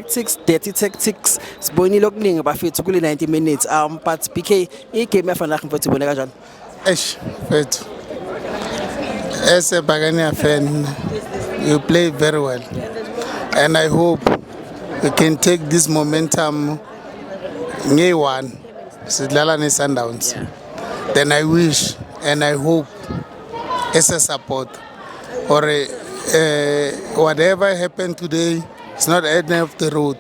Tactics, dirty tactics. Sibonile okuningi bafethu kule 90 minutes. But BK, igame yafana mfethu ibone kanjani? Eish, mfethu. As a Bagania fan, you play very well. And I hope we can take this momentum Ngay one, Sidlala ni Sundowns. Then I wish and I hope as a support or whatever happened today, it's not the end of the road.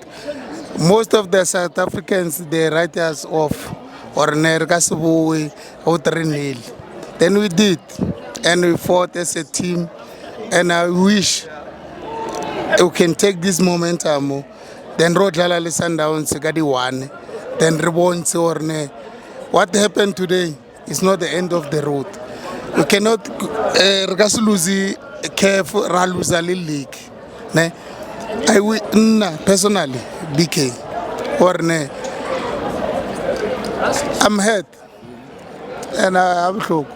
Most of the South Africans, they write us off or Nergasubu or 3-0. Then we did, and we fought as a team. And I wish we can take this momentum. Then Rodlala Sundowns Gadi one. Then Reborn Sorne. What happened today is not the end of the road. We cannot lose careful Raluza league. Ne? I will personally BK or ne. I'm hurt and I'm shocked.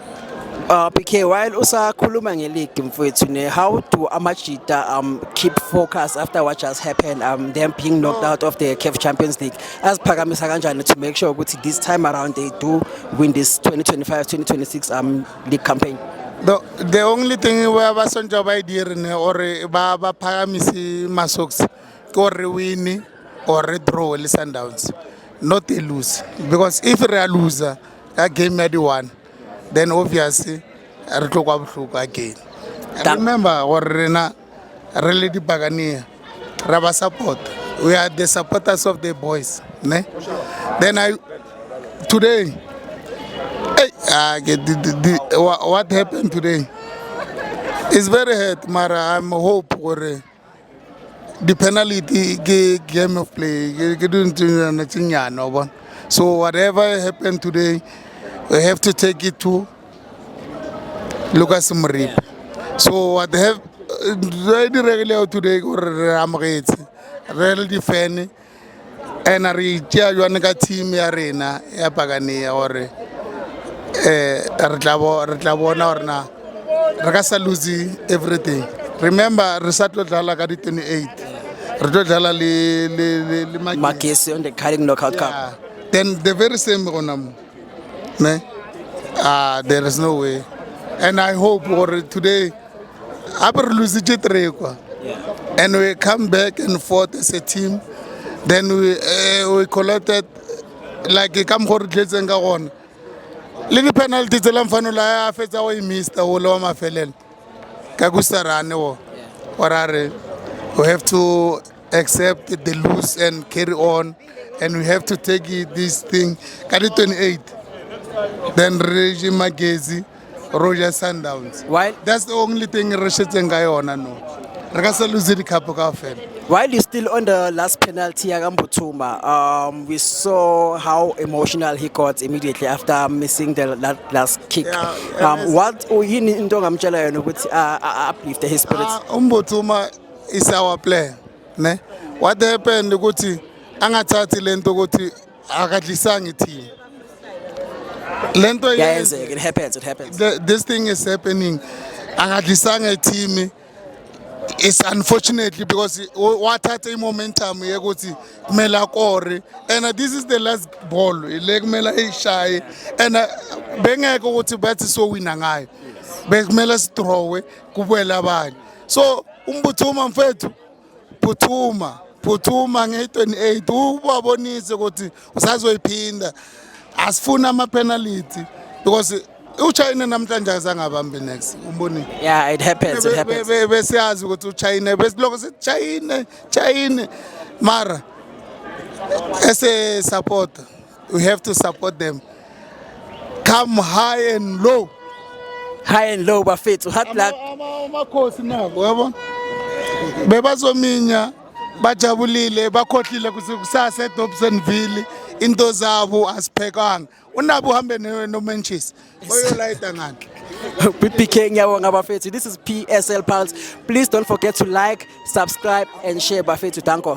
BK, while usakhuluma ngeleague mfethu ne, how do Amajita keep focus after what just happened, them being knocked out of the CAF Champions League? As Phakamisa kanjani to make sure ukuthi this time around they do win this 2025-2026 league campaign? The only thing we have a son job idea or Baba Pagamisi Masox or win or draw Sundowns, not a lose. Because if we are loser, that game at the one, then obviously I talk again. Remember, or really the Bagania, Raba support. We are the supporters of the boys. Ne? Then today. What happened today is very hard, Mara. I'm hope for the penalty game of play. So whatever happened today, we have to take it to Lucas Marip. So what have regular today or really defend and I reach your team arena Pagania or Ragasa losing everything. Remember, Resatlo Dala got 28. Redala Marquez on the carrying knockout cup. Then the very same on there is no way. And I hope or today, Upper lose it and we come back and forth as a team. Then we collected like a come for and go on. Little penalty to Lamfanula, Feta, we missed the whole of my fellow. Kagusarano, we have to accept the lose and carry on, and we have to take this thing. Kadi 28, then Reggie Magezi, Roger Sundowns. Why? That's the only thing Rashid and Guyana know. Ragasa lose the cup of While you're still on the last penalty, Agambutuma, we saw how emotional he got immediately after missing that last kick. What you need to uplift his spirits? Umbutuma is our player. Ne? What happened? Guti angatati lento guti akadlisangi team. Lento yes, it happens. It happens. This thing is happening. Akadlisangi team. It's unfortunately because what had a momentum and this is the last ball leg mela shy and benga go to bat so winangai mela throw kubela abanye so umbutuma mfethu phuthuma nge28 ubabonise ukuthi usazoyiphinda asifuna ama penalty because China namhlanje azangabambe next umboni. Yeah, it happens. It happens. Besiyazi ukuthi uChina besiloko sithi China mara as a supporter we have to support them. Come high and low. High and low bafethu hard luck. Amakhosi nabo yabo. Bebazominya bajabulile bakhohlile kusasa eDobsonville into zabo asiphekanga. Unabo uhambe no Manchester. Oyolayita ngani? BK ngiyabonga bafethu. This is PSL Pulse. Please don't forget to like, subscribe and share bafethu. Danko.